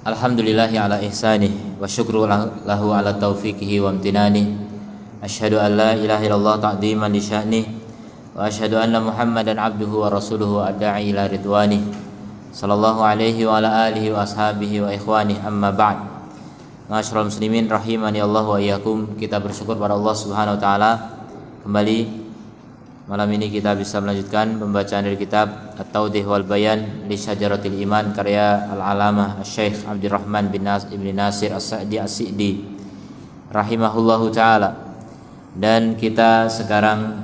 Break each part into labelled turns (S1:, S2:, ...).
S1: Alhamdulillahi ala ihsanih wa syukru lahu ala taufiqihi wa amtinani. Asyhadu an la ilaha illallah ta'ziman li sya'nih wa asyhadu anna Muhammadan abduhu wa rasuluhu adda'i ila ridwanih. Sallallahu alaihi wa ala alihi wa ashabihi wa ikhwanih, amma ba'd. Ma'asyiral muslimin rahimani Allah wa iyyakum. Kita bersyukur pada Allah Subhanahu wa taala, kembali malam ini kita bisa melanjutkan pembacaan dari kitab At-Tawdih wal Bayan li Syajaratil Iman karya Al-Alamah Asy-Syaikh Abdurrahman bin Ibn Nasir As-Sa'di As-Si'di rahimahullahu taala. Dan kita sekarang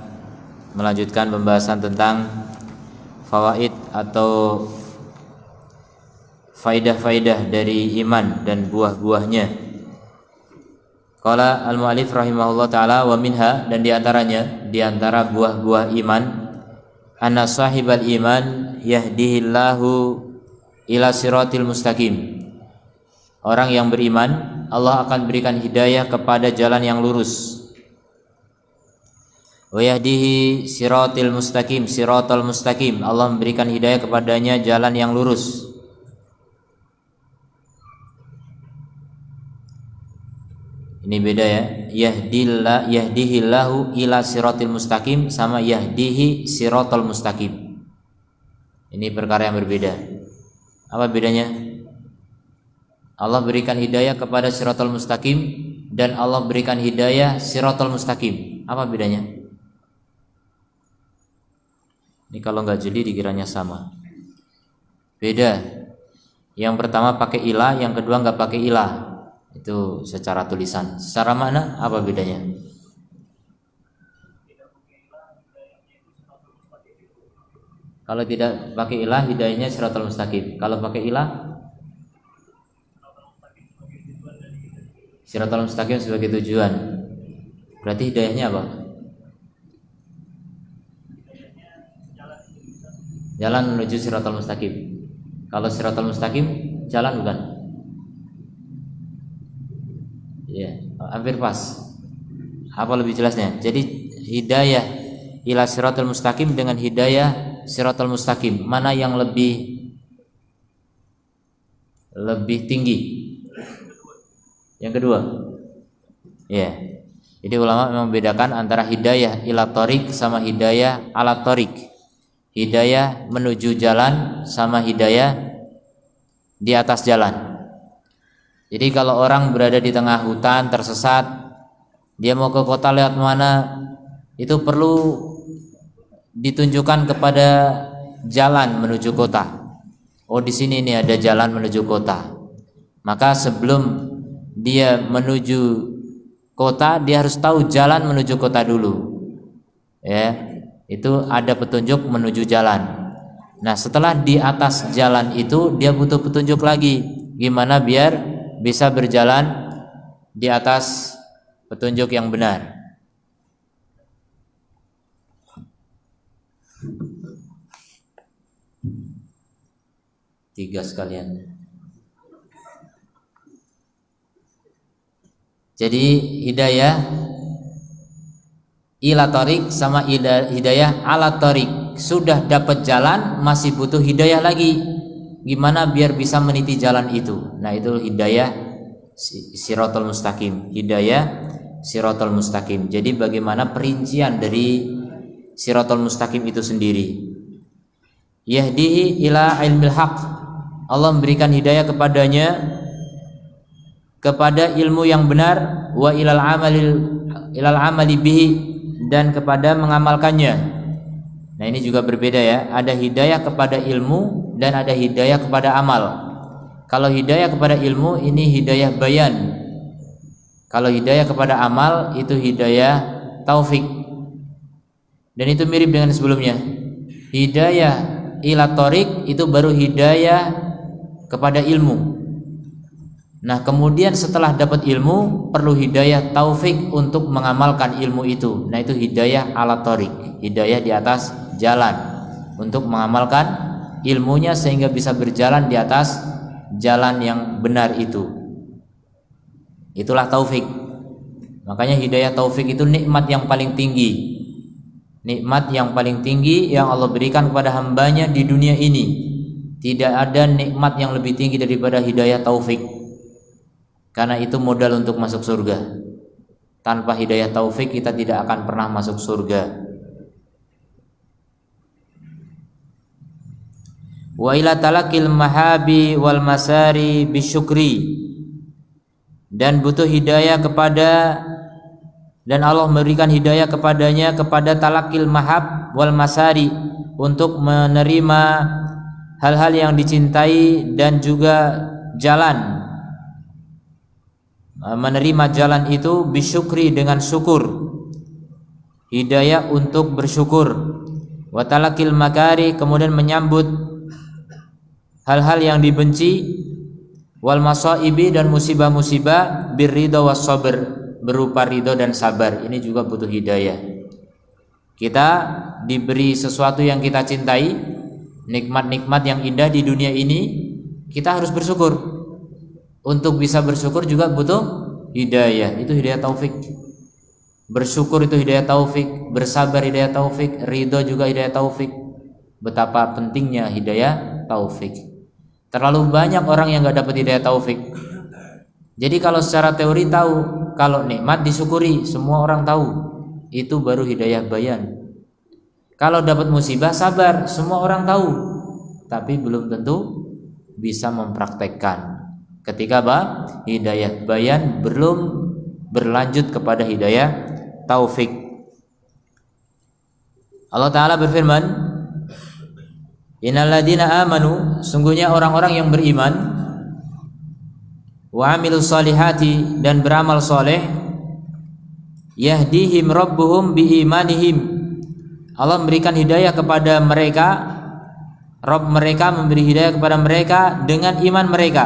S1: melanjutkan pembahasan tentang fawaid atau faidah-faidah dari iman dan buah-buahnya. Qala al-mu'allif rahimahullah ta'ala, wa minha, dan diantaranya, diantara buah-buah iman, anna sahibal iman yahdihillahu ila siratil mustaqim. Orang yang beriman, Allah akan berikan hidayah kepada jalan yang lurus. Wa yahdihi siratil mustaqim, siratal mustaqim, Allah memberikan hidayah kepadanya jalan yang lurus. Ini beda ya, yahdihillahu ila siratil mustaqim sama yahdihi siratal mustaqim. Ini perkara yang berbeda. Apa bedanya? Allah berikan hidayah kepada siratal mustaqim dan Allah berikan hidayah siratal mustaqim. Apa bedanya? Ini kalau nggak jeli dikiranya sama. Beda. Yang pertama pakai ilah, yang kedua nggak pakai ilah. Itu secara tulisan. Secara makna apa bedanya? Kalau tidak pakai ilah, hidayahnya siratal mustaqim. Kalau pakai ilah, siratal mustaqim sebagai tujuan. Berarti hidayahnya apa? Jalan menuju siratal mustaqim. Kalau siratal mustaqim, jalan bukan? Ya, hampir pas. Apa lebih jelasnya? Jadi hidayah ila siratal mustaqim dengan hidayah siratal mustaqim, mana yang lebih tinggi? Yang kedua. Ya. Jadi ulama memang membedakan antara hidayah ila thoriq sama hidayah ala thoriq. Hidayah menuju jalan sama hidayah di atas jalan. Jadi kalau orang berada di tengah hutan tersesat, dia mau ke kota lewat mana, itu perlu ditunjukkan kepada jalan menuju kota. Oh, di sini nih ada jalan menuju kota. Maka sebelum dia menuju kota, dia harus tahu jalan menuju kota dulu. Ya, itu ada petunjuk menuju jalan. Nah, setelah di atas jalan itu dia butuh petunjuk lagi, gimana biar bisa berjalan di atas petunjuk yang benar. Tiga sekalian. Jadi hidayah ila thoriq sama hidayah ala thoriq. Sudah dapat jalan, masih butuh hidayah lagi. Gimana biar bisa meniti jalan itu? Nah, itu hidayah siratal mustaqim. Hidayah siratal mustaqim. Jadi bagaimana perincian dari siratal mustaqim itu sendiri? Yahdihi ila ilmil haq. Allah memberikan hidayah kepadanya kepada ilmu yang benar, wa ilal amali bihi, dan kepada mengamalkannya. Nah, ini juga berbeda ya. Ada hidayah kepada ilmu dan ada hidayah kepada amal. Kalau hidayah kepada ilmu ini hidayah bayan. Kalau hidayah kepada amal itu hidayah taufik. Dan itu mirip dengan sebelumnya. Hidayah ila thoriq itu baru hidayah kepada ilmu. Nah, kemudian setelah dapat ilmu perlu hidayah taufik untuk mengamalkan ilmu itu. Nah, itu hidayah ala thoriq, hidayah di atas jalan untuk mengamalkan ilmunya sehingga bisa berjalan di atas jalan yang benar itu. Itulah taufik. Makanya hidayah taufik itu nikmat yang paling tinggi. Nikmat yang paling tinggi yang Allah berikan kepada hambanya di dunia ini. Tidak ada nikmat yang lebih tinggi daripada hidayah taufik. Karena itu modal untuk masuk surga. Tanpa hidayah taufik kita tidak akan pernah masuk surga. Wa ila talaqil mahabi wal masari bisyukri, dan butuh hidayah kepada, dan Allah memberikan hidayah kepadanya kepada talaqil mahab wal masari, untuk menerima hal-hal yang dicintai dan juga jalan, menerima jalan itu bisyukri dengan syukur, hidayah untuk bersyukur. Wa talaqil makari, kemudian menyambut hal-hal yang dibenci, wal masaibi, dan musibah-musibah, birridha was sabr, berupa ridho dan sabar. Ini juga butuh hidayah. Kita diberi sesuatu yang kita cintai, nikmat-nikmat yang indah di dunia ini, kita harus bersyukur. Untuk bisa bersyukur juga butuh hidayah. Itu hidayah taufik. Bersyukur itu hidayah taufik, bersabar hidayah taufik, ridho juga hidayah taufik. Betapa pentingnya hidayah taufik. Terlalu banyak orang yang gak dapat hidayah taufik. Jadi kalau secara teori tahu, kalau nikmat disyukuri, semua orang tahu, itu baru hidayah bayan. Kalau dapat musibah sabar, semua orang tahu, tapi belum tentu bisa mempraktekkan. Ketika hidayah bayan belum berlanjut kepada hidayah taufik. Allah Ta'ala berfirman, innalladzina amanu, sungguhnya orang-orang yang beriman, wa amilus solihati, dan beramal soleh, yahdihim rabbuhum biimanihim, Allah memberikan hidayah kepada mereka, Rabb mereka memberi hidayah kepada mereka dengan iman mereka.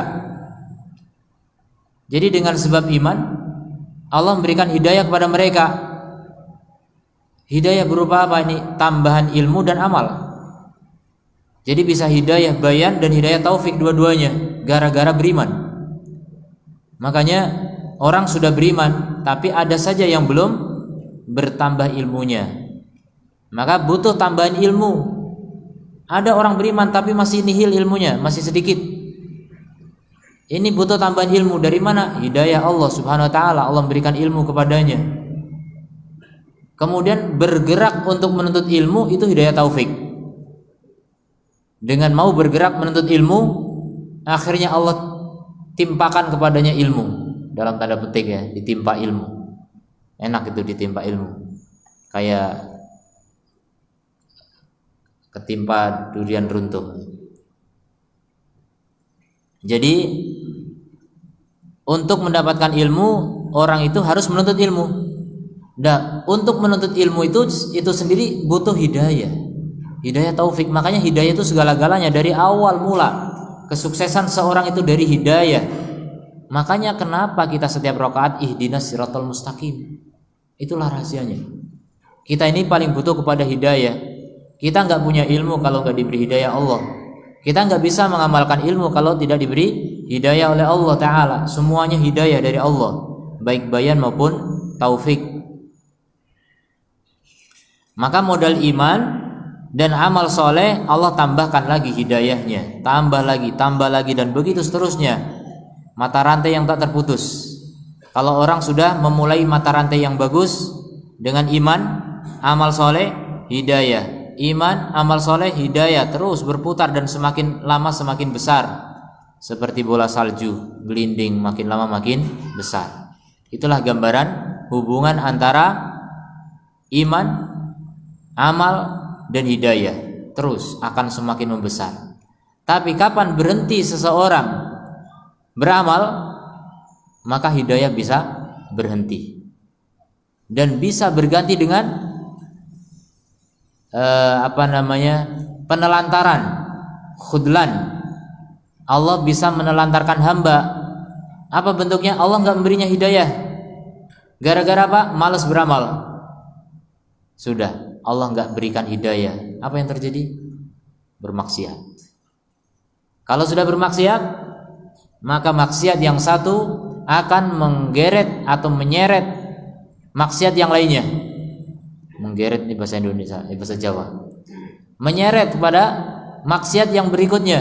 S1: Jadi dengan sebab iman, Allah memberikan hidayah kepada mereka. Hidayah berupa apa ini? Tambahan ilmu dan amal. Jadi bisa hidayah bayan dan hidayah taufik, dua-duanya gara-gara beriman. Makanya orang sudah beriman, tapi ada saja yang belum bertambah ilmunya. Maka butuh tambahan ilmu. Ada orang beriman tapi masih nihil ilmunya, masih sedikit. Ini butuh tambahan ilmu. Dari mana? Hidayah Allah Subhanahu wa ta'ala. Allah memberikan ilmu kepadanya. Kemudian bergerak untuk menuntut ilmu, itu hidayah taufik. Dengan mau bergerak menuntut ilmu, akhirnya Allah timpakan kepadanya ilmu. Dalam tanda petik ya, ditimpa ilmu. Enak itu ditimpa ilmu. Kayak ketimpa durian runtuh. Jadi untuk mendapatkan ilmu, orang itu harus menuntut ilmu. Nah, untuk menuntut ilmu itu sendiri butuh hidayah. Hidayah taufik. Makanya hidayah itu segala-galanya. Dari awal mula kesuksesan seorang itu dari hidayah. Makanya kenapa kita setiap rakaat ihdinas siratal mustaqim. Itulah rahasianya. Kita ini paling butuh kepada hidayah. Kita nggak punya ilmu kalau nggak diberi hidayah Allah. Kita nggak bisa mengamalkan ilmu kalau tidak diberi hidayah oleh Allah Ta'ala. Semuanya hidayah dari Allah, baik bayan maupun taufik. Maka modal iman dan amal soleh, Allah tambahkan lagi hidayahnya, tambah lagi, dan begitu seterusnya. Mata rantai yang tak terputus. Kalau orang sudah memulai mata rantai yang bagus dengan iman, amal soleh, hidayah, iman, amal soleh, hidayah, terus berputar dan semakin lama semakin besar, seperti bola salju, gelinding, makin lama makin besar. Itulah gambaran hubungan antara iman, amal, dan hidayah, terus akan semakin membesar. Tapi kapan berhenti seseorang beramal, maka hidayah bisa berhenti dan bisa berganti dengan penelantaran, khudlan. Allah bisa menelantarkan hamba. Apa bentuknya? Allah nggak memberinya hidayah. Gara-gara apa? Malas beramal. Sudah, Allah nggak berikan hidayah. Apa yang terjadi? Bermaksiat. Kalau sudah bermaksiat, maka maksiat yang satu akan menggeret atau menyeret maksiat yang lainnya. Menggeret di bahasa Indonesia, bahasa Jawa. Menyeret kepada maksiat yang berikutnya.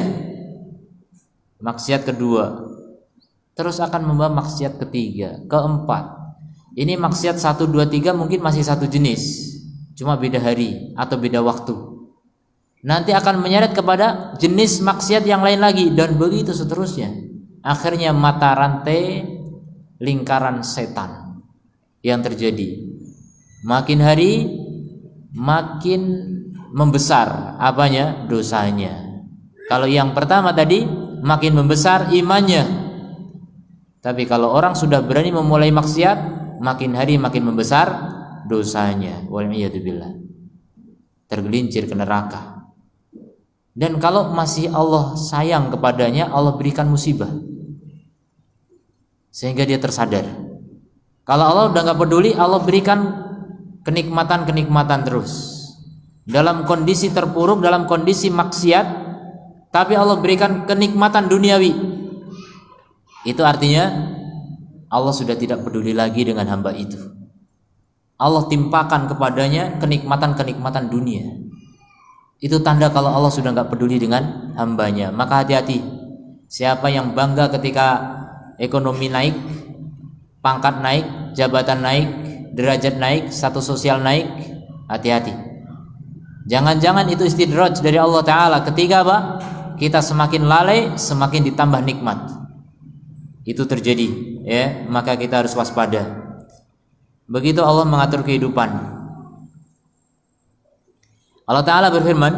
S1: maksiat kedua, terus akan membawa maksiat ketiga, keempat. Ini maksiat 1, 2, 3 mungkin masih satu jenis, cuma beda hari atau beda waktu. Nanti akan menyeret kepada jenis maksiat yang lain lagi, dan begitu seterusnya. Akhirnya mata rantai lingkaran setan yang terjadi. Makin hari makin membesar apanya? Dosanya. Kalau yang pertama tadi makin membesar imannya. Tapi kalau orang sudah berani memulai maksiat, makin hari makin membesar dosanya. Wal'iyadzubillah. Tergelincir ke neraka. Dan kalau masih Allah sayang kepadanya, Allah berikan musibah sehingga dia tersadar. Kalau Allah udah gak peduli, Allah berikan kenikmatan-kenikmatan terus. Dalam kondisi terpuruk, dalam kondisi maksiat, tapi Allah berikan kenikmatan duniawi. Itu artinya Allah sudah tidak peduli lagi dengan hamba itu. Allah timpakan kepadanya kenikmatan-kenikmatan dunia. Itu tanda kalau Allah sudah gak peduli dengan hambanya. Maka hati-hati. Siapa yang bangga ketika ekonomi naik, pangkat naik, jabatan naik, derajat naik, status sosial naik, hati-hati. Jangan-jangan itu istidraj dari Allah Ta'ala. Ketika apa? Kita semakin lalai, semakin ditambah nikmat. Itu terjadi, ya. Maka kita harus waspada. Begitu Allah mengatur kehidupan. Allah Ta'ala berfirman,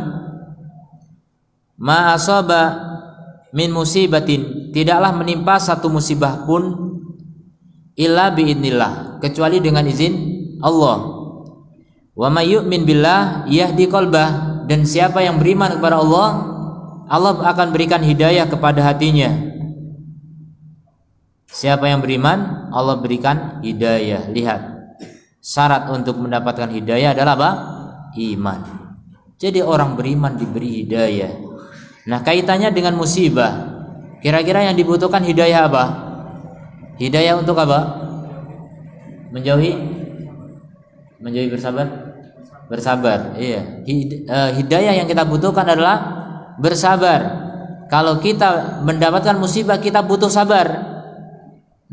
S1: ma asaba min musibatin, tidaklah menimpa satu musibah pun illa biidnillah, kecuali dengan izin Allah. Wa may yu'min billah yahdi qalbah, dan siapa yang beriman kepada Allah, Allah akan berikan hidayah kepada hatinya. Siapa yang beriman, Allah berikan hidayah. Lihat, syarat untuk mendapatkan hidayah adalah apa? Iman. Jadi orang beriman diberi hidayah. Nah, kaitannya dengan musibah, kira-kira yang dibutuhkan hidayah apa? Hidayah untuk apa? Menjauhi bersabar? Bersabar, iya. Hidayah yang kita butuhkan adalah bersabar. Kalau kita mendapatkan musibah, kita butuh sabar.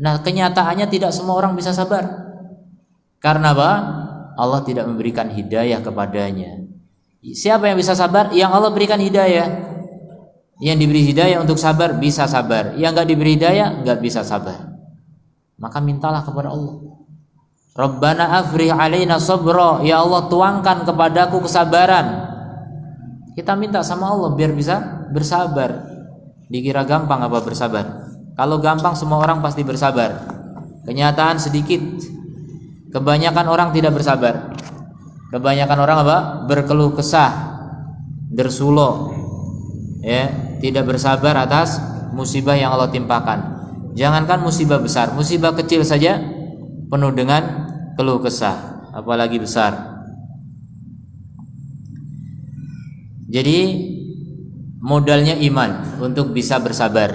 S1: Nah, kenyataannya tidak semua orang bisa sabar. Karena apa? Allah tidak memberikan hidayah kepadanya. Siapa yang bisa sabar? Yang Allah berikan hidayah. Yang diberi hidayah untuk sabar bisa sabar. Yang enggak diberi hidayah enggak bisa sabar. Maka mintalah kepada Allah. Rabbana afrih alaina sabra, ya Allah tuangkan kepadaku kesabaran. Kita minta sama Allah biar bisa bersabar. Dikira gampang apa bersabar? Kalau gampang semua orang pasti bersabar. Kenyataan sedikit. Kebanyakan orang tidak bersabar. Kebanyakan orang apa? Berkeluh kesah, dersulo, ya, tidak bersabar atas musibah yang Allah timpakan. Jangankan musibah besar, musibah kecil saja penuh dengan keluh kesah, apalagi besar. Jadi modalnya iman untuk bisa bersabar,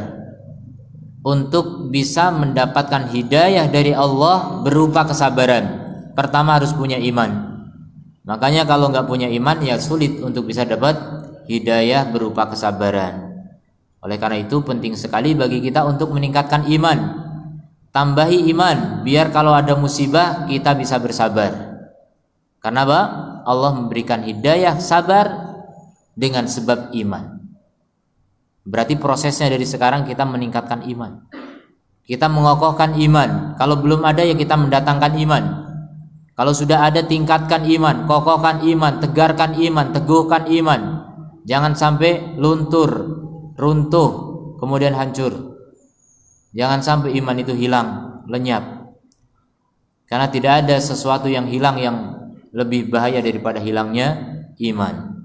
S1: untuk bisa mendapatkan hidayah dari Allah berupa kesabaran. Pertama harus punya iman. Makanya kalau nggak punya iman ya sulit untuk bisa dapat hidayah berupa kesabaran. Oleh karena itu penting sekali bagi kita untuk meningkatkan iman. Tambahi iman biar kalau ada musibah kita bisa bersabar. Karena apa? Allah memberikan hidayah sabar dengan sebab iman. Berarti prosesnya dari sekarang kita meningkatkan iman. Kita mengokohkan iman. Kalau belum ada ya kita mendatangkan iman. Kalau sudah ada tingkatkan iman, kokohkan iman, tegarkan iman, teguhkan iman. Jangan sampai luntur, runtuh, kemudian hancur. Jangan sampai iman itu hilang, lenyap. Karena tidak ada sesuatu yang hilang yang lebih bahaya daripada hilangnya iman.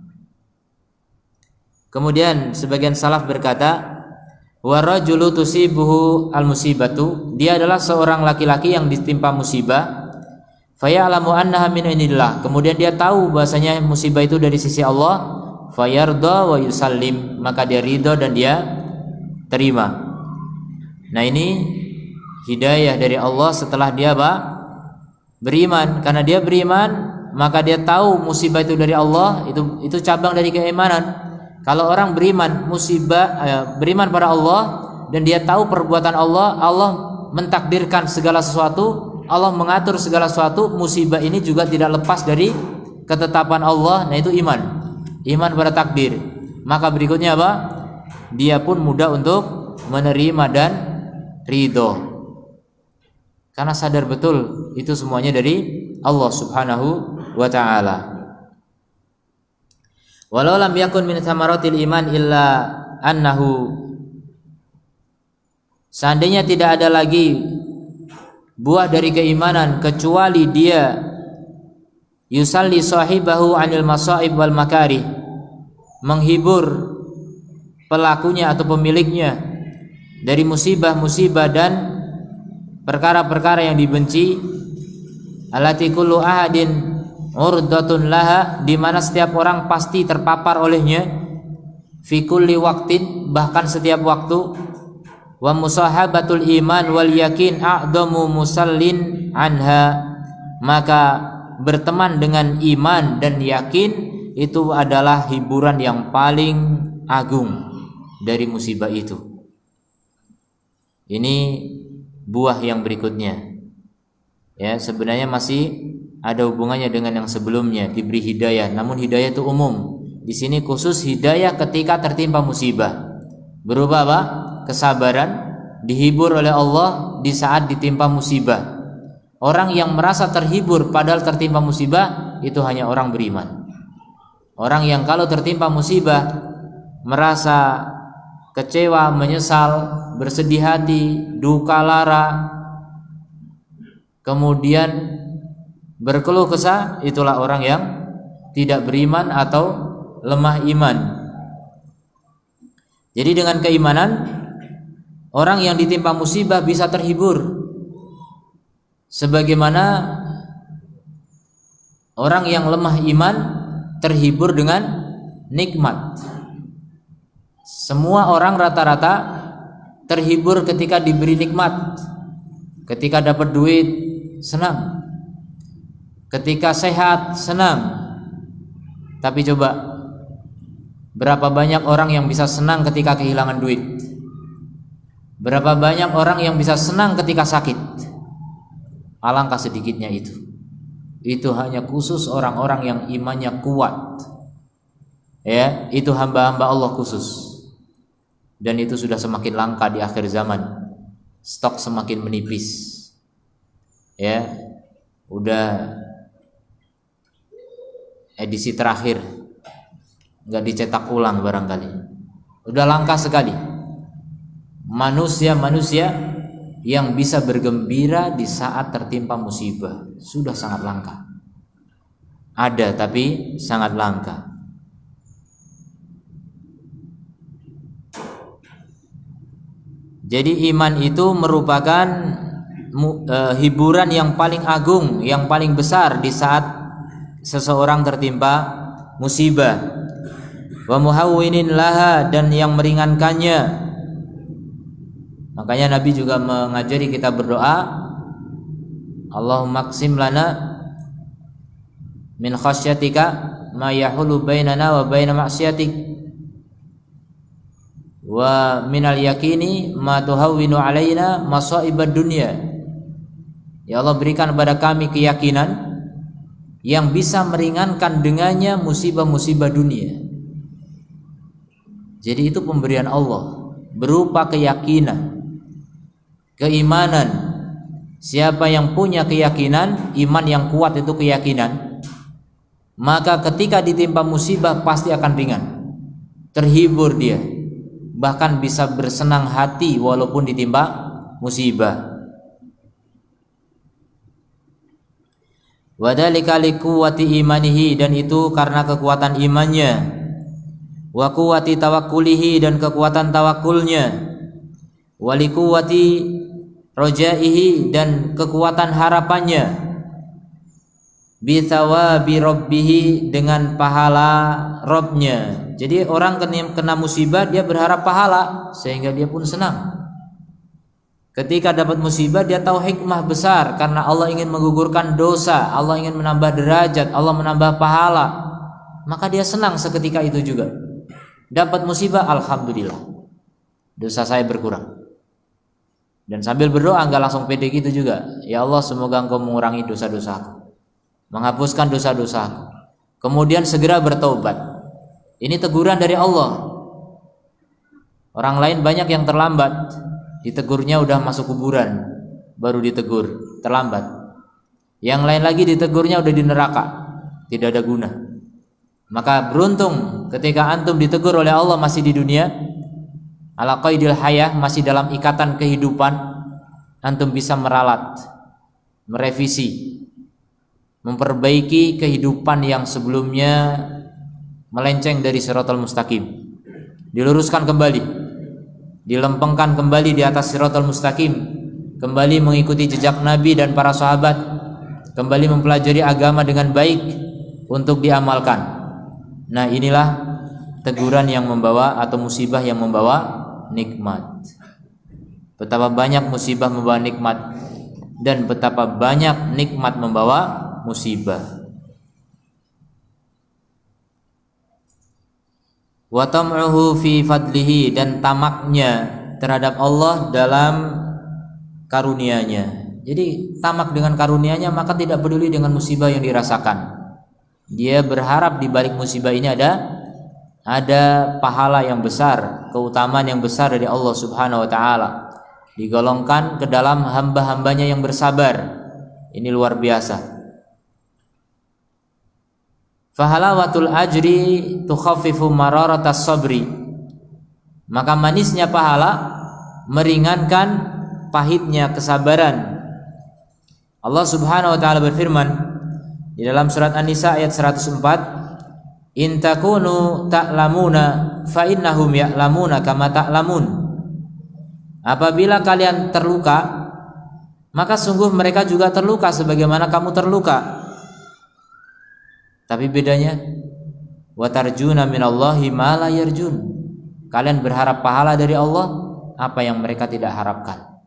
S1: Kemudian sebagian salaf berkata, wa rajulu tusibuhu al-musibatu, dia adalah seorang laki-laki yang ditimpa musibah. Faya'lamu annaha min indillah, kemudian dia tahu bahasanya musibah itu dari sisi Allah. Fayarda wa yusallim, maka dia ridho dan dia terima. Nah, ini hidayah dari Allah setelah dia beriman. Karena dia beriman, maka dia tahu musibah itu dari Allah. Itu cabang dari keimanan. Kalau orang beriman beriman pada Allah, dan dia tahu perbuatan Allah. Allah mentakdirkan segala sesuatu, Allah mengatur segala sesuatu. Musibah ini juga tidak lepas dari ketetapan Allah. Nah, itu iman pada takdir. Maka berikutnya apa? Dia pun mudah untuk menerima dan ridho, karena sadar betul itu semuanya dari Allah Subhanahu wa ta'ala. Walau lam yakun min thamaratil iman illa annahu, seandainya tidak ada lagi buah dari keimanan kecuali dia yusalli sahibahu anil masaib wal makarih, menghibur pelakunya atau pemiliknya dari musibah-musibah dan perkara-perkara yang dibenci. Allati kullu ahadin urdatun laha, di mana setiap orang pasti terpapar olehnya. Fi kulli waqtin, bahkan setiap waktu. Wa musahabatul iman wal yakin a'damu musallin anha, maka berteman dengan iman dan yakin itu adalah hiburan yang paling agung dari musibah itu. Ini buah yang berikutnya. Ya, sebenarnya masih ada hubungannya dengan yang sebelumnya, diberi hidayah. Namun hidayah itu umum. Di sini khusus hidayah ketika tertimpa musibah. Berupa apa? Kesabaran, dihibur oleh Allah di saat ditimpa musibah. Orang yang merasa terhibur padahal tertimpa musibah itu hanya orang beriman. Orang yang kalau tertimpa musibah merasa kecewa, menyesal, bersedih hati, duka lara, kemudian berkeluh kesah, itulah orang yang tidak beriman atau lemah iman. Jadi dengan keimanan, orang yang ditimpa musibah bisa terhibur, sebagaimana orang yang lemah iman terhibur dengan nikmat. Semua orang rata-rata terhibur ketika diberi nikmat. Ketika dapat duit senang, ketika sehat senang. Tapi coba, berapa banyak orang yang bisa senang ketika kehilangan duit? Berapa banyak orang yang bisa senang ketika sakit? Alangkah sedikitnya itu. Itu hanya khusus orang-orang yang imannya kuat. Ya, itu hamba-hamba Allah khusus. Dan itu sudah semakin langka di akhir zaman. Stok semakin menipis. Ya, udah edisi terakhir, nggak dicetak ulang barangkali. Udah langka sekali manusia-manusia yang bisa bergembira di saat tertimpa musibah. Sudah sangat langka. Ada tapi sangat langka. Jadi iman itu merupakan hiburan yang paling agung, yang paling besar di saat seseorang tertimpa musibah. Wa muhawwinin laha, dan yang meringankannya. Makanya Nabi juga mengajari kita berdoa, Allahumma qsim lana min khasyatika ma yahulu bainana wa baina ma'siyatik, wa minal yakini ma tuhawwinu alaina masaibad dunya. Ya Allah, berikan kepada kami keyakinan yang bisa meringankan dengannya musibah-musibah dunia. Jadi itu pemberian Allah berupa keyakinan, keimanan. Siapa yang punya keyakinan, iman yang kuat itu keyakinan, maka ketika ditimpa musibah pasti akan ringan, terhibur dia, bahkan bisa bersenang hati walaupun ditimpa musibah. Wadzalika liquwwati imanihi, dan itu karena kekuatan imannya. Wa quwwati tawakkulihi, dan kekuatan tawakulnya. Wa liquwwati rajaihi, dan kekuatan harapannya. Bi thawabi rabbih, dengan pahala Rabbnya. Jadi orang kena musibah dia berharap pahala, sehingga dia pun senang. Ketika dapat musibah dia tahu hikmah besar, karena Allah ingin menggugurkan dosa, Allah ingin menambah derajat, Allah menambah pahala. Maka dia senang seketika itu juga. Dapat musibah, alhamdulillah, dosa saya berkurang. Dan sambil berdoa, enggak langsung pede gitu juga. Ya Allah, semoga Engkau mengurangi dosa-dosaku, menghapuskan dosa-dosaku. Kemudian segera bertaubat. Ini teguran dari Allah. Orang lain banyak yang terlambat, ditegurnya udah masuk kuburan, baru ditegur, terlambat. Yang lain lagi ditegurnya udah di neraka, tidak ada guna. Maka beruntung ketika antum ditegur oleh Allah masih di dunia, ala qaidil hayah, masih dalam ikatan kehidupan, antum bisa meralat, merevisi, memperbaiki kehidupan yang sebelumnya melenceng dari siratal mustaqim, diluruskan kembali, dilempengkan kembali di atas siratal mustaqim, kembali mengikuti jejak Nabi dan para sahabat, kembali mempelajari agama dengan baik untuk diamalkan. Nah, inilah teguran yang membawa atau musibah yang membawa nikmat. Betapa banyak musibah membawa nikmat dan betapa banyak nikmat membawa musibah. Wa tam'uhu fi fadlihi, dan tamaknya terhadap Allah dalam karunia-Nya. Jadi tamak dengan karunia-Nya, maka tidak peduli dengan musibah yang dirasakan. Dia berharap di balik musibah ini ada pahala yang besar, keutamaan yang besar dari Allah Subhanahu wa taala. Digolongkan ke dalam hamba-hambanya yang bersabar. Ini luar biasa. Fahalawatul ajri tukhaffifu mararatas sabri. Maka manisnya pahala meringankan pahitnya kesabaran. Allah Subhanahu wa taala berfirman di dalam surat An-Nisa ayat 104, in takunu ta'lamuna fa innahum ya'lamuna kama ta'lamun. Apabila kalian terluka, maka sungguh mereka juga terluka sebagaimana kamu terluka. Tapi bedanya, wa tarjuna minallahi ma la yarjun. Kalian berharap pahala dari Allah apa yang mereka tidak harapkan.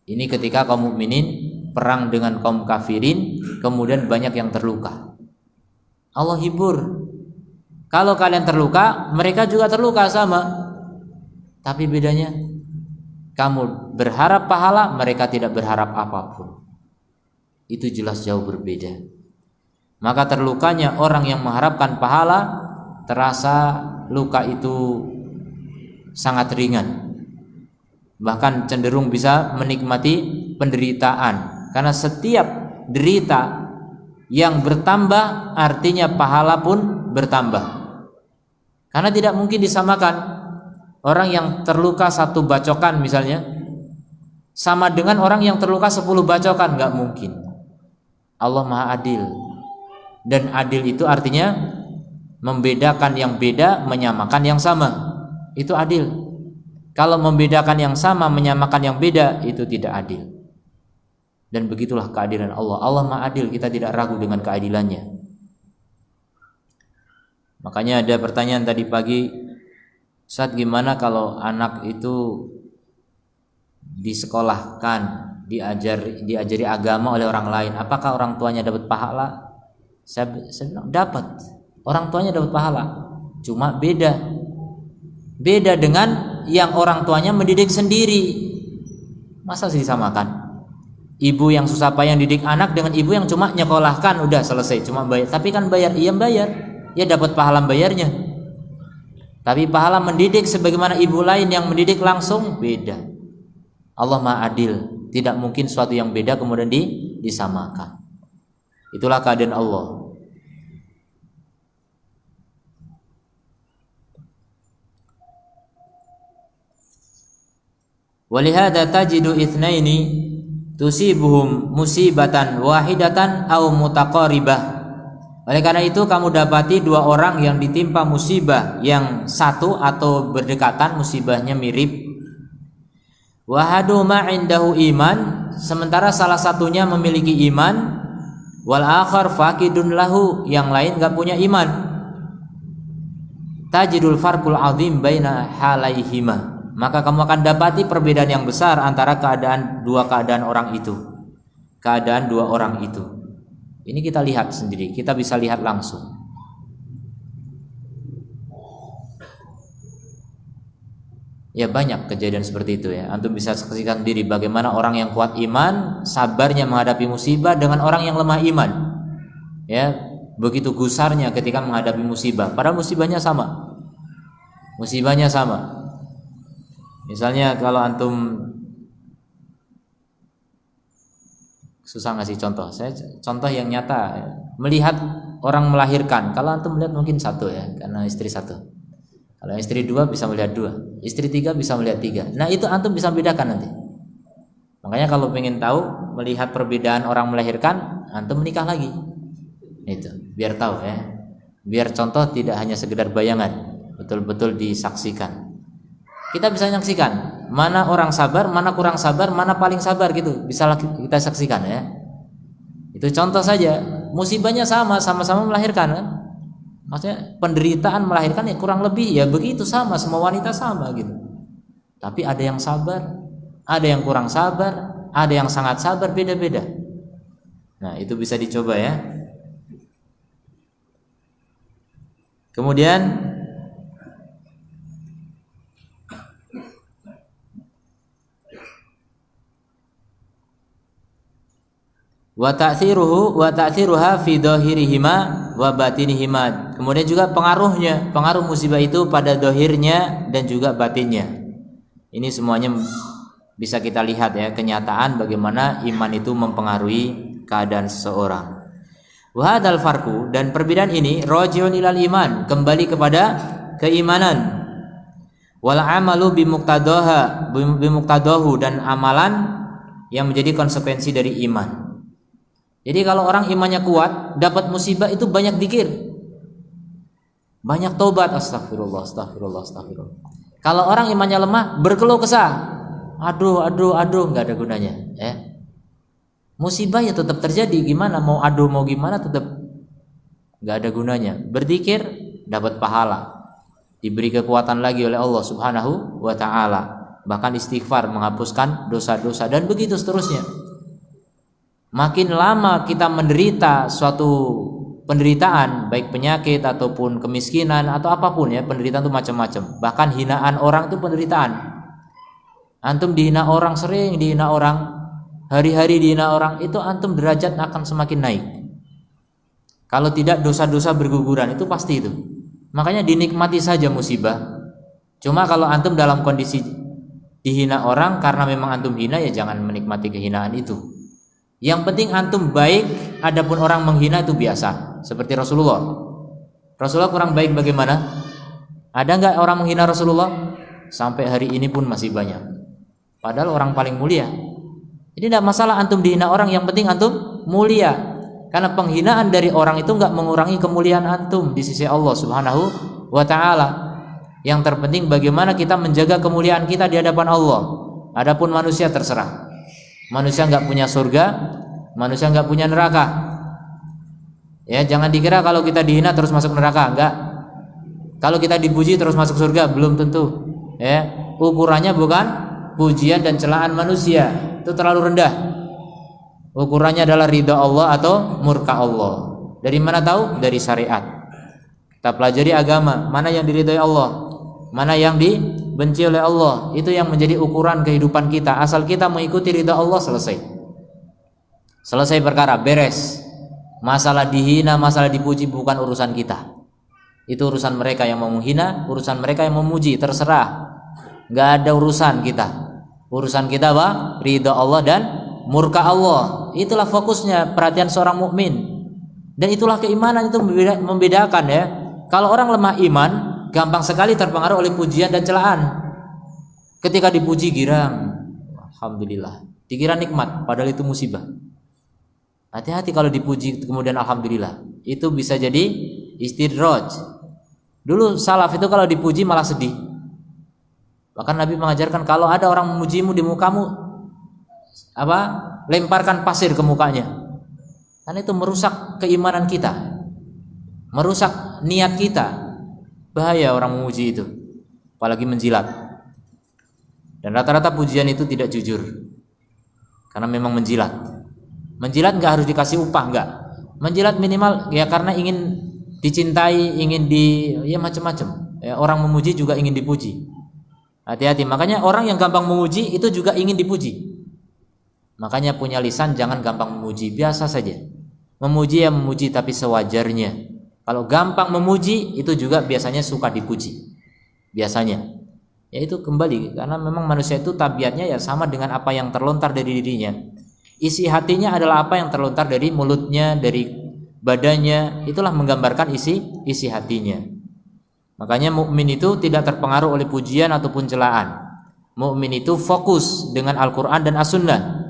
S1: Ini ketika kaum mukminin perang dengan kaum kafirin, kemudian banyak yang terluka. Allah hibur. Kalau kalian terluka, mereka juga terluka sama. Tapi bedanya, kamu berharap pahala, mereka tidak berharap apapun. Itu jelas jauh berbeda. Maka terlukanya orang yang mengharapkan pahala, terasa luka itu sangat ringan, bahkan cenderung bisa menikmati penderitaan. Karena setiap derita yang bertambah artinya pahala pun bertambah. Karena tidak mungkin disamakan orang yang terluka 1 bacokan misalnya sama dengan orang yang terluka 10 bacokan, nggak mungkin. Allah Maha Adil. Dan adil itu artinya membedakan yang beda, menyamakan yang sama. Itu adil. Kalau membedakan yang sama, menyamakan yang beda, itu tidak adil. Dan begitulah keadilan Allah. Allah Maha Adil, kita tidak ragu dengan keadilannya. Makanya ada pertanyaan tadi pagi, Ustaz, gimana kalau anak itu disekolahkan, diajari agama oleh orang lain, apakah orang tuanya dapat pahala? Saya bilang dapat, orang tuanya dapat pahala. Cuma beda dengan yang orang tuanya mendidik sendiri. Masa disamakan? Ibu yang susah payah didik anak dengan ibu yang cuma nyekolahkan, udah selesai, cuma bayar. Tapi kan bayar, iya bayar, ya dapat pahala bayarnya. Tapi pahala mendidik sebagaimana ibu lain yang mendidik langsung beda. Allah Maha Adil, tidak mungkin suatu yang beda kemudian disamakan. Itulah keadaan Allah. Walihada tajidu itsnaini tusibuhum musibatan wahidatan au mutaqaribah. Oleh karena itu kamu dapati 2 orang yang ditimpa musibah yang satu atau berdekatan, musibahnya mirip. Wahadu ma indahu iman, sementara salah satunya memiliki iman, wal akhar faqidun lahu, yang lain enggak punya iman. Tajidul farqul azim baina halaihima, maka kamu akan dapati perbedaan yang besar antara dua keadaan orang itu. Keadaan 2 orang itu. Ini kita lihat sendiri, kita bisa lihat langsung. Ya banyak kejadian seperti itu ya. Antum bisa saksikan sendiri bagaimana orang yang kuat iman sabarnya menghadapi musibah dengan orang yang lemah iman. Ya, begitu gusarnya ketika menghadapi musibah. Padahal musibahnya sama. Musibahnya sama. Misalnya kalau antum, susah ngasih contoh. Saya contoh yang nyata. Melihat orang melahirkan. Kalau antum melihat mungkin satu ya, karena istri satu. Kalau istri dua bisa melihat dua, istri tiga bisa melihat tiga. Nah itu antum bisa bedakan nanti. Makanya kalau pengen tahu melihat perbedaan orang melahirkan, antum menikah lagi. Itu biar tahu ya. Biar contoh tidak hanya sekedar bayangan, betul-betul disaksikan. Kita bisa menyaksikan mana orang sabar, mana kurang sabar, mana paling sabar gitu. Bisa kita saksikan ya. Itu contoh saja. Musibahnya sama-sama melahirkan kan. Maksudnya penderitaan melahirkan ya kurang lebih ya begitu sama, semua wanita sama gitu. Tapi ada yang sabar, ada yang kurang sabar, ada yang sangat sabar, beda-beda. Nah itu bisa dicoba ya. Kemudian wa ta'thiruha fi dhahirihima wa batinihima. Kemudian juga pengaruh musibah itu pada dohirnya dan juga batinnya. Ini semuanya bisa kita lihat ya, kenyataan bagaimana iman itu mempengaruhi keadaan seseorang. Wa hadzal farqu, dan perbedaan ini raji'un ilal iman, kembali kepada keimanan. Wal amalu bimuqtadahu, dan amalan yang menjadi konsekuensi dari iman. Jadi kalau orang imannya kuat, dapat musibah itu banyak zikir, banyak tobat, astagfirullah. Kalau orang imannya lemah, berkeluh kesah, aduh, nggak ada gunanya. Musibah ya tetap terjadi, gimana mau aduh mau gimana tetap nggak ada gunanya. Berzikir dapat pahala, diberi kekuatan lagi oleh Allah Subhanahu wa Ta'ala. Bahkan istighfar menghapuskan dosa-dosa dan begitu seterusnya. Makin lama kita menderita suatu penderitaan, baik penyakit ataupun kemiskinan atau apapun ya, penderitaan itu macam-macam. Bahkan hinaan orang itu penderitaan. Antum dihina orang, sering dihina orang, hari-hari dihina orang, itu antum derajat akan semakin naik. Kalau tidak dosa-dosa berguguran, itu pasti itu. Makanya dinikmati saja musibah. Cuma kalau antum dalam kondisi dihina orang karena memang antum hina, ya jangan menikmati kehinaan itu. Yang penting antum baik, adapun orang menghina itu biasa. Seperti Rasulullah. Rasulullah kurang baik bagaimana? Ada nggak orang menghina Rasulullah? Sampai hari ini pun masih banyak. Padahal orang paling mulia. Jadi tidak masalah antum dihina orang, yang penting antum mulia. Karena penghinaan dari orang itu nggak mengurangi kemuliaan antum di sisi Allah Subhanahu wa Ta'ala. Yang terpenting bagaimana kita menjaga kemuliaan kita di hadapan Allah. Adapun manusia terserah. Manusia nggak punya surga, manusia nggak punya neraka. Ya, jangan dikira kalau kita dihina terus masuk neraka, enggak. Kalau kita dipuji terus masuk surga, belum tentu. Ya, ukurannya bukan pujian dan celaan manusia, itu terlalu rendah. Ukurannya adalah ridha Allah atau murka Allah. Dari mana tahu? Dari syariat. Kita pelajari agama, mana yang diridhai Allah, mana yang dibenci oleh Allah. Itu yang menjadi ukuran kehidupan kita. Asal kita mengikuti ridha Allah, selesai perkara, beres. Masalah dihina, masalah dipuji bukan urusan kita. Itu urusan mereka yang mau menghina, urusan mereka yang memuji, terserah. Gak ada urusan kita. Urusan kita apa? Ridha Allah dan murka Allah. Itulah fokusnya perhatian seorang mukmin. Dan itulah keimanan, itu membedakan ya. Kalau orang lemah iman, gampang sekali terpengaruh oleh pujian dan celaan. Ketika dipuji girang, alhamdulillah. Dikira nikmat, padahal itu musibah. Hati-hati kalau dipuji kemudian alhamdulillah. Itu bisa jadi istidraj. Dulu salaf itu kalau dipuji malah sedih. Bahkan Nabi mengajarkan kalau ada orang memujimu di mukamu, lemparkan pasir ke mukanya. Karena itu merusak keimanan kita, merusak niat kita. Bahaya orang memuji itu, apalagi menjilat. Dan rata-rata pujian itu tidak jujur, karena memang menjilat. Menjilat nggak harus dikasih upah, nggak. Menjilat minimal ya karena ingin dicintai, ingin ya macam-macam. Ya, orang memuji juga ingin dipuji. Hati-hati. Makanya orang yang gampang memuji itu juga ingin dipuji. Makanya punya lisan jangan gampang memuji, biasa saja. Memuji ya memuji tapi sewajarnya. Kalau gampang memuji itu juga biasanya suka dipuji. Biasanya. Ya itu kembali karena memang manusia itu tabiatnya ya sama dengan apa yang terlontar dari dirinya. Isi hatinya adalah apa yang terlontar dari mulutnya, dari badannya, itulah menggambarkan isi hatinya. Makanya mukmin itu tidak terpengaruh oleh pujian ataupun celaan. Mukmin itu fokus dengan Al-Qur'an dan As-Sunnah.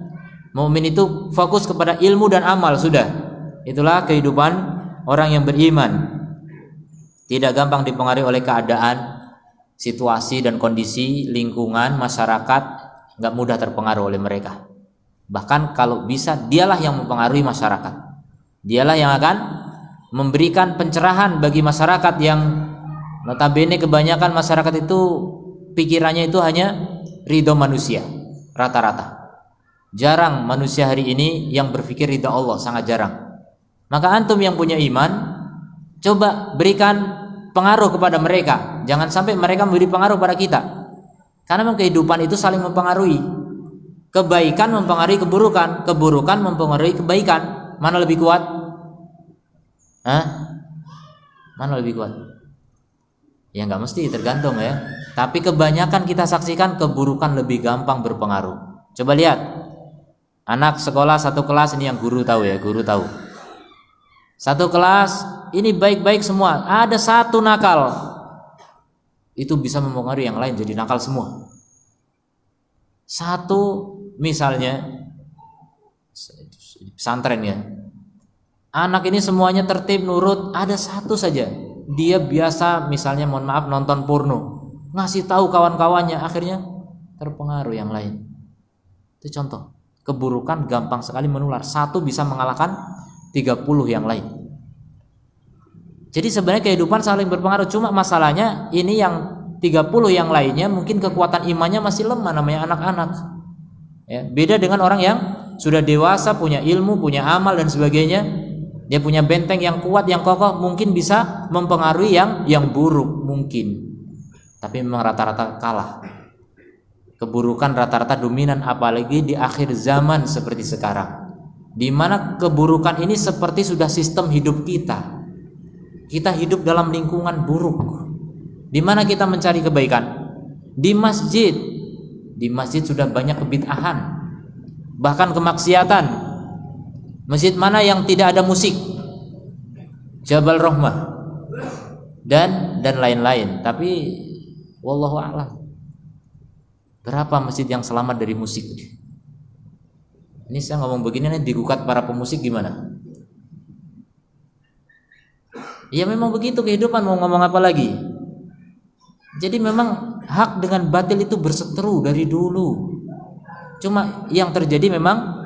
S1: Mukmin itu fokus kepada ilmu dan amal sudah. Itulah kehidupan orang yang beriman. Tidak gampang dipengaruhi oleh keadaan, situasi dan kondisi lingkungan masyarakat, nggak mudah terpengaruh oleh mereka. Bahkan kalau bisa dialah yang mempengaruhi masyarakat. Dialah yang akan memberikan pencerahan bagi masyarakat yang notabene kebanyakan masyarakat itu pikirannya itu hanya ridho manusia rata-rata. Jarang manusia hari ini yang berpikir ridha Allah, sangat jarang. Maka antum yang punya iman, coba berikan pengaruh kepada mereka. Jangan sampai mereka memberi pengaruh pada kita. Karena memang kehidupan itu saling mempengaruhi. Kebaikan mempengaruhi keburukan, keburukan mempengaruhi kebaikan. Mana lebih kuat? Mana lebih kuat? Ya nggak mesti, tergantung ya. Tapi kebanyakan kita saksikan keburukan lebih gampang berpengaruh. Coba lihat. Anak sekolah satu kelas ini yang guru tahu ya, guru tahu. Satu kelas ini baik-baik semua, ada satu nakal. Itu bisa mempengaruhi yang lain jadi nakal semua. Satu misalnya pesantren ya. Anak ini semuanya tertib nurut, ada satu saja dia biasa misalnya mohon maaf nonton porno, ngasih tahu kawan-kawannya, akhirnya terpengaruh yang lain. Itu contoh. Keburukan gampang sekali menular. Satu bisa mengalahkan 30 yang lain. Jadi sebenarnya kehidupan saling berpengaruh. Cuma masalahnya ini yang 30 yang lainnya mungkin kekuatan imannya masih lemah, namanya anak-anak ya. Beda dengan orang yang sudah dewasa, punya ilmu, punya amal dan sebagainya. Dia punya benteng yang kuat, yang kokoh, mungkin bisa mempengaruhi yang buruk mungkin. Tapi memang rata-rata kalah. Keburukan rata-rata dominan, apalagi di akhir zaman seperti sekarang, di mana keburukan ini seperti sudah sistem hidup kita. Kita hidup dalam lingkungan buruk. Di mana kita mencari kebaikan? Di masjid. Di masjid sudah banyak kebid'ahan, bahkan kemaksiatan. Masjid mana yang tidak ada musik? Jabal Rahmah dan lain-lain. Tapi wallahu a'lam. Berapa masjid yang selamat dari musik? Ini saya ngomong begini nih digugat para pemusik gimana? Ya memang begitu kehidupan, mau ngomong apa lagi? Jadi memang hak dengan batil itu berseteru dari dulu. Cuma yang terjadi memang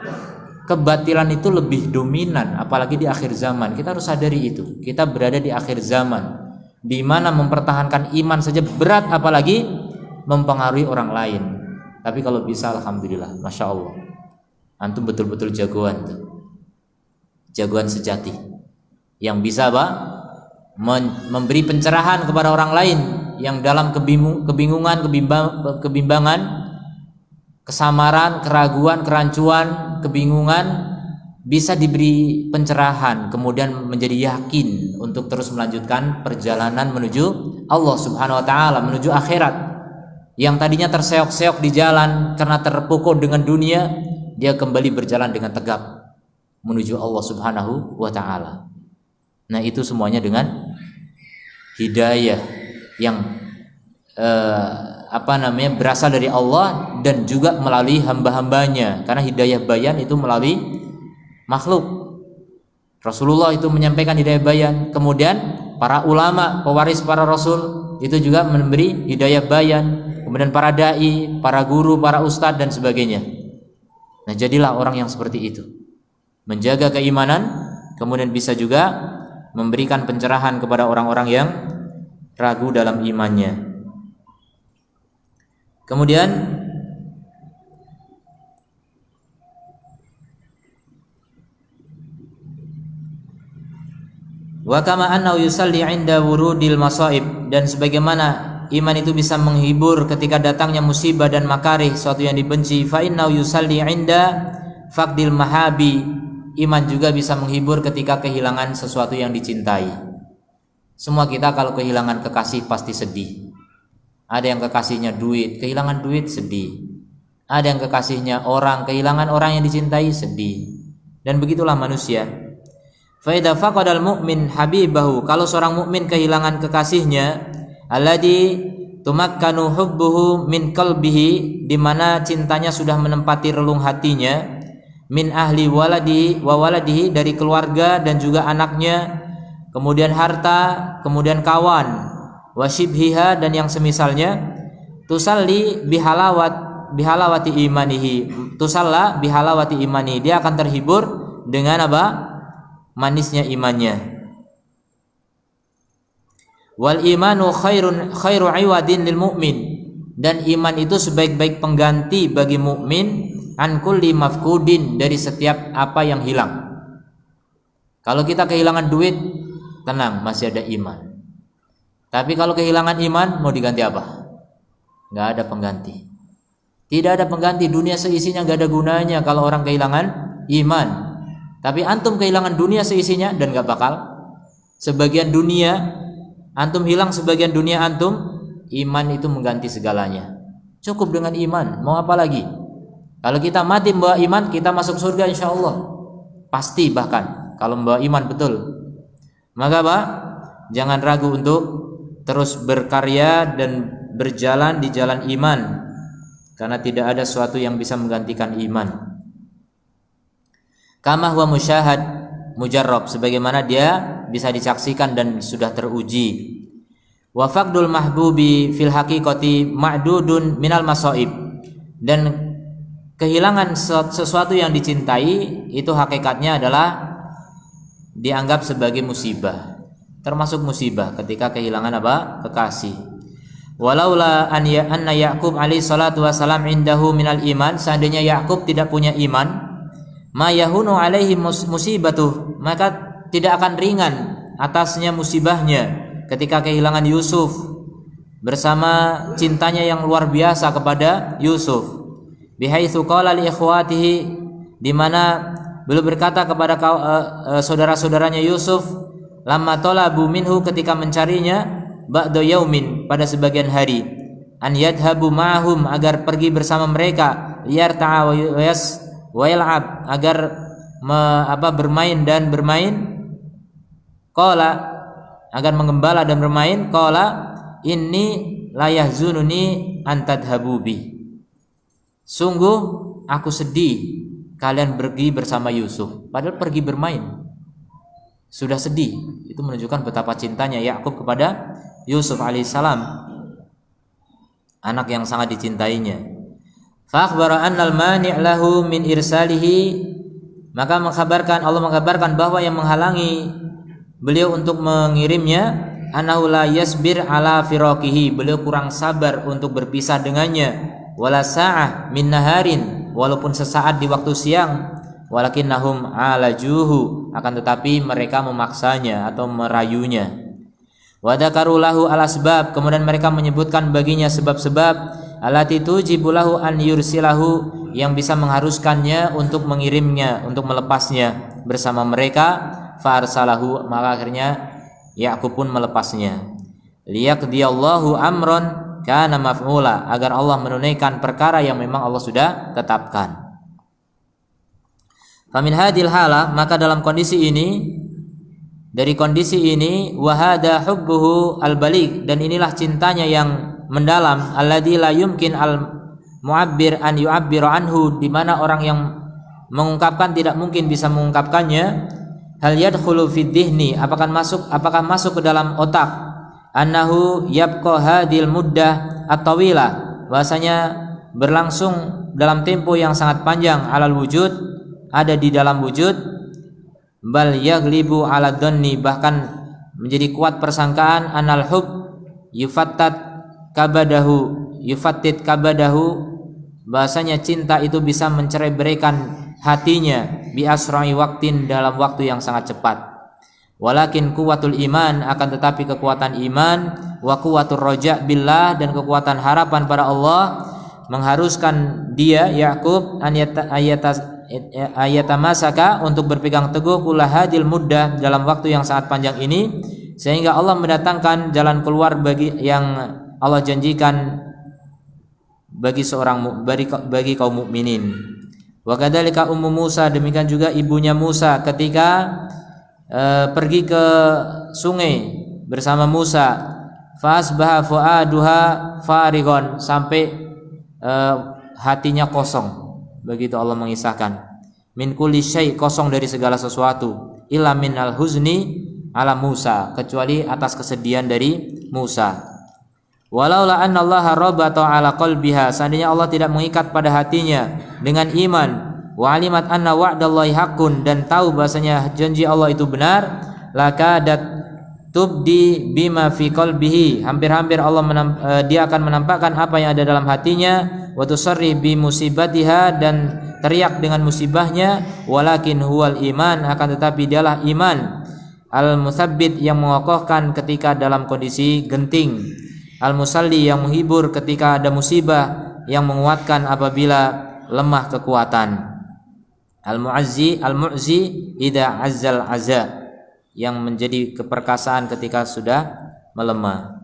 S1: kebatilan itu lebih dominan, apalagi di akhir zaman. Kita harus sadari itu. Kita berada di akhir zaman, di mana mempertahankan iman saja berat, apalagi mempengaruhi orang lain. Tapi kalau bisa alhamdulillah, masya Allah, antum betul-betul jagoan tuh. Jagoan sejati yang bisa memberi pencerahan kepada orang lain yang dalam kebingungan, kebimbangan, kesamaran, keraguan, kerancuan, kebingungan, bisa diberi pencerahan, kemudian menjadi yakin untuk terus melanjutkan perjalanan menuju Allah Subhanahu wa taala, menuju akhirat. Yang tadinya terseok-seok di jalan karena terpukul dengan dunia, dia kembali berjalan dengan tegap menuju Allah Subhanahu wa taala. Nah, itu semuanya dengan hidayah yang berasal dari Allah dan juga melalui hamba-hambanya. Karena hidayah bayan itu melalui makhluk. Rasulullah itu menyampaikan hidayah bayan, kemudian para ulama, pewaris para rasul itu juga memberi hidayah bayan, kemudian para dai, para guru, para ustadz dan sebagainya. Nah, jadilah orang yang seperti itu, menjaga keimanan, kemudian bisa juga memberikan pencerahan kepada orang-orang yang ragu dalam imannya. Kemudian wa kama annahu yusalli 'inda wurudil masaib, dan sebagaimana iman itu bisa menghibur ketika datangnya musibah dan makarih, sesuatu yang dibenci. Fa innahu yusalli 'inda faqdil mahabi. Iman juga bisa menghibur ketika kehilangan sesuatu yang dicintai. Semua kita kalau kehilangan kekasih pasti sedih. Ada yang kekasihnya duit, kehilangan duit sedih. Ada yang kekasihnya orang, kehilangan orang yang dicintai sedih. Dan begitulah manusia. Fa idza faqadal mu'min habibahu, kalau seorang mukmin kehilangan kekasihnya, alladzi tumakkanu hubbuhu min qalbihi, di mana cintanya sudah menempati relung hatinya, min ahli waladihi wa waladihi, dari keluarga dan juga anaknya, kemudian harta, kemudian kawan, wasyibhiha, dan yang semisalnya, tusalli bihalawati imanihi, tusalla bihalawati imanihi, dia akan terhibur dengan apa? Manisnya imannya. Wal imanu khairu iwadin lil mu'min, dan iman itu sebaik-baik pengganti bagi mukmin, an kulli mafkudin, dari setiap apa yang hilang. Kalau kita kehilangan duit, tenang, masih ada iman. Tapi kalau kehilangan iman, mau diganti apa? Nggak ada pengganti. Tidak ada pengganti. Dunia seisinya nggak ada gunanya kalau orang kehilangan iman. Tapi antum kehilangan dunia seisinya dan nggak bakal. Sebagian dunia antum hilang, sebagian dunia antum, iman itu mengganti segalanya. Cukup dengan iman, mau apa lagi? Kalau kita mati membawa iman, kita masuk surga insya Allah. Pasti, bahkan kalau membawa iman betul. Maka Pak, jangan ragu untuk terus berkarya dan berjalan di jalan iman, karena tidak ada sesuatu yang bisa menggantikan iman. Kama huwa musyahad mujarrab, sebagaimana dia bisa disaksikan dan sudah teruji. Wa faqdul mahbubi fil haqiqati ma'dudun minal masaib, dan kehilangan sesuatu yang dicintai itu hakikatnya adalah dianggap sebagai musibah, termasuk musibah ketika kehilangan apa? Kekasih. Walaula anna Ya'qub alaihi salatu wasalam indahu minal iman, seandainya Ya'qub tidak punya iman, ma yahunu alaihi musibatuh, maka tidak akan ringan atasnya musibahnya ketika kehilangan Yusuf, bersama cintanya yang luar biasa kepada Yusuf. Bihaitsu qala li ikhwatihi, di mana beliau berkata kepada saudara-saudaranya Yusuf, lamma talabu minhu, ketika mencarinya, ba'da yaumin, pada sebagian hari, an yadhabu ma'hum, agar pergi bersama mereka, liyarta'a wa yal'ab, agar bermain dan bermain, qala, agar mengembala dan bermain, qala inni la yahzununi an tadhabu bi, sungguh aku sedih kalian pergi bersama Yusuf. Padahal pergi bermain sudah sedih. Itu menunjukkan betapa cintanya Ya'qub kepada Yusuf alaihissalam, anak yang sangat dicintainya. Fa akhbara annal mani' lahu min irsalihi, maka Allah mengkabarkan bahwa yang menghalangi beliau untuk mengirimnya, annahu la yasbir ala firaqihi, beliau kurang sabar untuk berpisah dengannya, wala sa'ah min naharin, walaupun sesaat di waktu siang, walakinnahum alajuhu, akan tetapi mereka memaksanya atau merayunya. Wa dzakaru lahu al-asbab, kemudian mereka menyebutkan baginya sebab-sebab, allati tujibu lahu an yursilahu, yang bisa mengharuskannya untuk mengirimnya, untuk melepasnya bersama mereka. Fa arsalahu, maka akhirnya Ya'qub pun melepasnya. Liyaqdiyallahu amron kana maf'ula, agar Allah menunaikan perkara yang memang Allah sudah tetapkan. Famin hadil hala, maka dalam kondisi ini, dari kondisi ini, wahada hubbuhu al-baligh, dan inilah cintanya yang mendalam, alladzi la yumkin al-mu'abbir an yu'abbira anhu, di mana orang yang mengungkapkan tidak mungkin bisa mengungkapkannya. Hal yadkhulu fid dhihni, apakah masuk ke dalam otak, annahu yabqa hadil muddah at-tawila, bahasanya berlangsung dalam tempo yang sangat panjang, alal wujud, ada di dalam wujud, bal yaglibu ala dhanni, bahkan menjadi kuat persangkaan, anal hub yufattit kabadahu, bahasanya cinta itu bisa mencerai-beraikan hatinya, bi asra'i waktin, dalam waktu yang sangat cepat. Walakin kuwatul iman, akan tetapi kekuatan iman, wa kuwatur roja billah, dan kekuatan harapan pada Allah mengharuskan dia Yakub ayatamasaka untuk berpegang teguh kulahadil muddah dalam waktu yang sangat panjang ini, sehingga Allah mendatangkan jalan keluar bagi yang Allah janjikan bagi kaum mukminin. Wa kadzalika ummu Musa, demikian juga ibunya Musa ketika pergi ke sungai bersama Musa, fasbaha fuaduha farigon, sampai hatinya kosong. Begitu Allah mengisahkan, min kulli syai, kosong dari segala sesuatu, illa min al huzni ala Musa, kecuali atas kesedihan dari Musa. Walaula anna Allah rabata ala qalbiha, seandainya Allah tidak mengikat pada hatinya dengan iman, wa alimat anna wa'dallahi haqqun, dan tahu bahasanya janji Allah itu benar, lakadat tubdi bima fi qalbihi, hampir-hampir dia akan menampakkan apa yang ada dalam hatinya, wa tusarri bi musibatiha, dan teriak dengan musibahnya, walakin huwal iman, akan tetapi dialah iman, al musabbit, yang mengokohkan ketika dalam kondisi genting, al musalli, yang menghibur ketika ada musibah, yang menguatkan apabila lemah kekuatan, al-mu'zi idza azzal azza, yang menjadi keperkasaan ketika sudah melemah.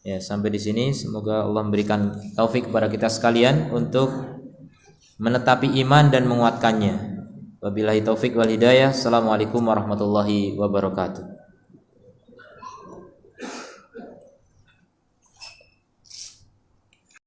S1: Ya, sampai di sini. Semoga Allah memberikan taufik kepada kita sekalian untuk menetapi iman dan menguatkannya. Wabillahi taufik wal hidayah. Assalamualaikum warahmatullahi wabarakatuh.